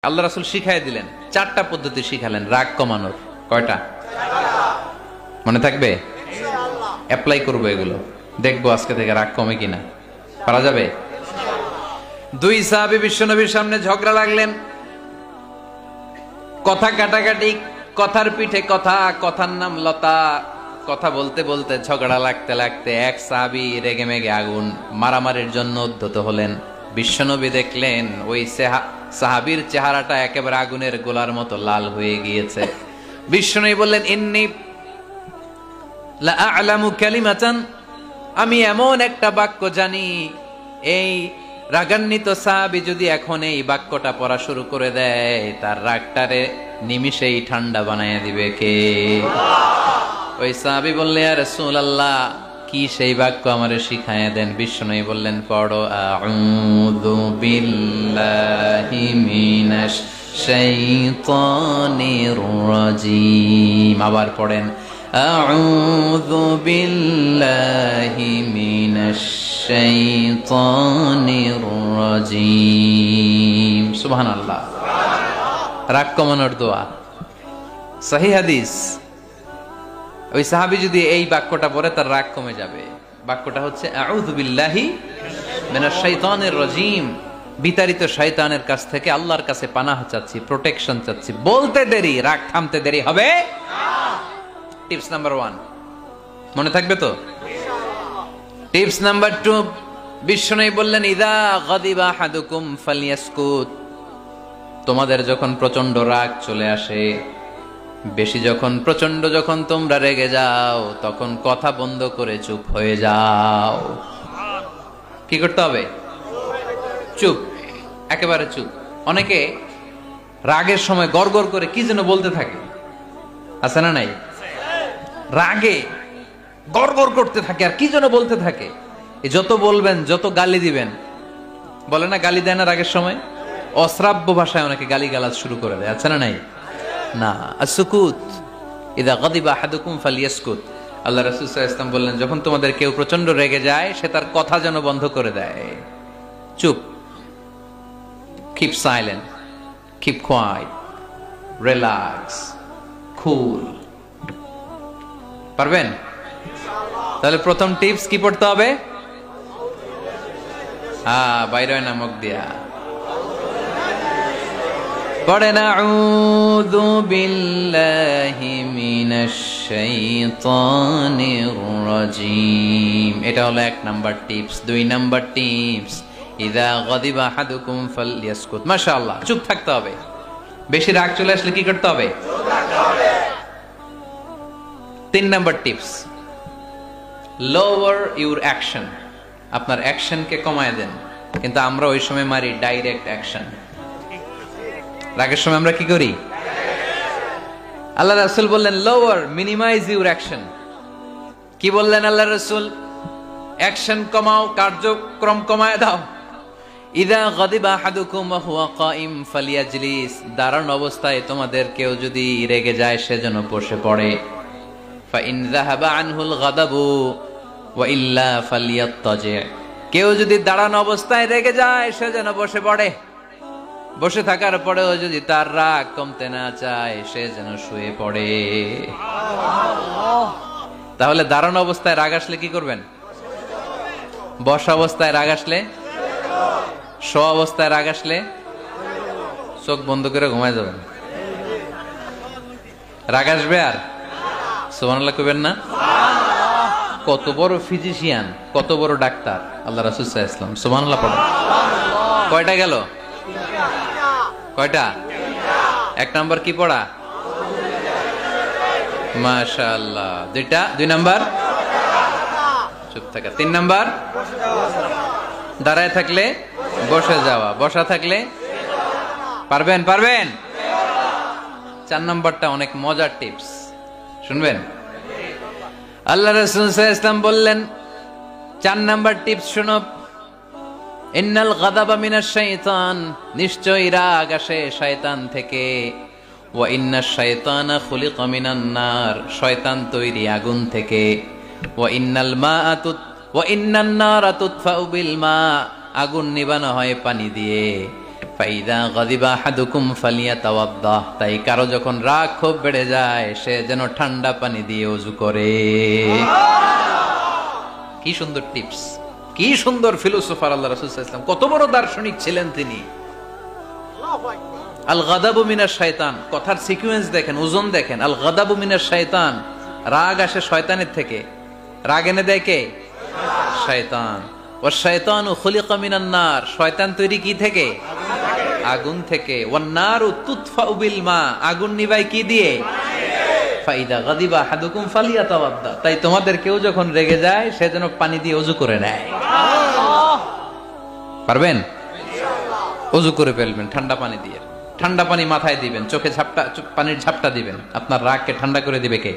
আল্লাহ রাসূল শিখাই দিলেন, চারটা পদ্ধতি শিখালেন রাগ কমানোর। কয়টা মনে থাকবে? অ্যাপ্লাই করবো এগুলো, দেখবো আজকে থেকে রাগ কমে কিনা। পারা যাবে? দুই সাহাবী বিশ্বনবীর সামনে ঝগড়া লাগলেন, কথা কাটাকাটি, কথার পিঠে কথা, কথার নাম লতা। কথা বলতে বলতে ঝগড়া লাগতে লাগতে এক সাহাবী রেগে মেগে আগুন, মারামারির জন্য উদ্যত হলেন। বিশ্বনবী দেখলেন ওই সাহাবীর চেহারাটা একেবারে আগুনের গোলার মতো লাল হয়ে গিয়েছে। বিশ্বনবী বললেন, ইন্নী লা আ'লামু কালিমাতান, আমি এমন একটা বাক্য জানি, এই রাগান্বিত সাহাবী যদি এখন এই বাক্যটা পড়া শুরু করে দেয়, তার রাগটারে নিমিষেই ঠান্ডা বানায় দিবে কে? ওই সাহাবী বললেন, ইয়া রাসূলুল্লাহ, কি সেই বাক্য আমারে শিখায়া দেন। বিশ্বনবী বললেন, পড়ো, আউযু বিল্লাহি মিনাশ শাইতানির রাজীম। আবার পড়েন, আউযু বিল্লাহি মিনাশ শাইতানির রাজীম। সুবহানাল্লাহ। রাগ কমানোর দোয়া, সহিহ হাদিস। ওই সাহাবী যদি এই বাক্যটা পড়ে তার রাগ কমে যাবে। বাক্যটা হচ্ছে আউযু বিল্লাহি মিনাশ শাইতানির রাজীম। বিতাড়িত শয়তানের কাছ থেকে আল্লাহর কাছে পানাহ চাচ্ছি, প্রোটেকশন চাচ্ছি। বলতে দেরি, রাগ থামতে দেরি হবে না। টিপস নাম্বার 1 মনে থাকবে তো? টিপস নাম্বার 2, বিশ্বনবী বললেন, ইযা গাদিবা আহাদুকুম ফালইয়াসকুত। তোমাদের যখন প্রচন্ড রাগ চলে আসে, বেশি যখন, প্রচন্ড যখন তোমরা রেগে যাও, তখন কথা বন্ধ করে চুপ হয়ে যাও। কি করতে হবে? চুপ, একেবারে চুপ। অনেকে রাগের সময় গড়গড় করে কি যেন বলতে থাকে, আছে না নাই? রাগে গড়গড় করতে থাকে আর কি যেন বলতে থাকে। যত বলবেন, যত গালি দিবেন, বলে না গালি দেয় না রাগের সময়, অশ্রাব্য ভাষায় অনেকে গালি গালাজ শুরু করে দেয়, আছে না নাই? না, আসুকুত, ইদা গাদিবা আহাদুকুম ফালইয়াসকুত। আল্লাহ রাসূল সাল্লাল্লাহু আলাইহি ওয়াসাল্লাম বললেন, যখন তোমাদের কেউ প্রচন্ড রেগে যায়, সে তার কথা যেন বন্ধ করে দেয়। চুপ, keep silent, keep quiet, relax, cool. পারবেন? তাহলে প্রথম টিপস কি পড়তে হবে? বাইরে নামক দিয়া পড়েন, আউযু বিল্লাহি মিনাশ শাইতানির রাজীম। এটা হলো 1 নাম্বার টিপস। 2 নাম্বার টিপস, ইযা গাদিবা আহাদুকুম ফালইয়াসকুত। মাশাআল্লাহ, চুপ থাকতে হবে। বেশি রাগ চলে আসলে কি করতে হবে? চুপ থাকতে হবে। 3 number tips, lower your action. আপনার অ্যাকশনকে কমায় দেন। কিন্তু আমরা ওই সময় মারি ডাইরেক্ট অ্যাকশন। রাগের সময় আমরা কি করি? আল্লাহ রাসূল বললেন, লোয়ার, মিনিমাইজ ইউর অ্যাকশন। কি বললেন আল্লাহ রাসূল? অ্যাকশন কমাও, কার্যক্রম কমায় দাও। ইযা গাদিবা আহাদুকুম ওয়া হুয়া কাইম ফালিয়াজলিস। দাঁড়ানো অবস্থায় তোমাদের কেউ যদি রেগে যায়, সে যেন বসে পড়ে। ফাইন যাহাবা আনহুল গাদাবু ওয়া ইল্লা ফালিয়াত্তাজি। কেউ যদি দাঁড়ানো অবস্থায় রেগে যায়, সে যেন বসে পড়ে। বসে থাকার পরেও যদি তার রাগ কমতে না চায়, সে যেন শুয়ে পড়ে। তাহলে দাঁড়ানো অবস্থায় রাগ আসলে কি করবেন? বসা অবস্থায় রাগ আসলে, শোয়া অবস্থায় রাগ আসলে চোখ বন্ধ করে ঘুমায় যাবেন। রাগ আসবে আর সুবহানাল্লাহ কইবেন না? কত বড় ফিজিশিয়ান, কত বড় ডাক্তার আল্লাহ রাসূল সাল্লাল্লাহু আলাইহি ওয়াসাল্লাম। সুবহানাল্লাহ পড়েন। কয়টা গেল? কয়টা? 1 নাম্বার কি পড়া? মাশাআল্লাহ। 2 নাম্বার চুপ থাকা। 3 নাম্বার দাঁড়ায় থাকলে বসে যাওয়া, বসা থাকলে পারবেন? 4 নাম্বারটা অনেক মজার টিপস, শুনবেন? আল্লাহ রাসূল সাল্লাল্লাহু আলাইহি ওয়াসাল্লাম বললেন, 4 নাম্বার টিপস শুনো, ইন্নাল গাদাবা মিনাশ শাইতান। নিশ্চয়ই রাগ আসে শয়তান থেকে। ওয়া ইন্নাশ শাইতানা খুলিকা মিনান নার। শয়তান তৈরি আগুন থেকে। ওয়া ইন্নান নারা তুতফাউ বিল মা। আগুন নিবানো হয় পানি দিয়ে। ফাইদা গাদিবা আহাদুকুম ফালিয়াতাওয়াদ্দা, তাই কারো যখন রাগ খুব বেড়ে যায় সে যেন ঠান্ডা পানি দিয়ে ওযু করে। কি সুন্দর টিপস, কি সুন্দর ফিলোসোফার আল্লাহ রাসূল সাল্লাল্লাহু আলাইহি ওয়াসাল্লাম, কত বড় দার্শনিক ছিলেন তিনি। আল গাদাবু মিনাশ শায়তান, কথার সিকোয়েন্স দেখেন, ওজন দেখেন। আল গাদাবু মিনাশ শায়তান, রাগ আসে শয়তানের থেকে। রাগ এনে দেয় কে? শয়তান। ওয়াশ শায়তানু খুলিকা মিনান নার, শয়তান তৈরি কি থেকে? আগুন থেকে। ওয়ান নারু তুতফাউ বিল মা, আগুন নিভাই কি দিয়ে? ফাইদা গাদিবা আহাদুকুম ফালিয়াতাওয়াদ্দা, তাই তোমাদের কেউ যখন রেগে যায় সে যেন পানি দিয়ে ওযু করে নেয়। পারবেন? ওযু করে ফেলবেন ঠান্ডা পানি দিয়ে। ঠান্ডা পানি মাথায় দিবেন, চোখে ঝাপটা, পানির ঝাপটা দিবেন। আপনার রাগকে ঠান্ডা করে দিবে কে?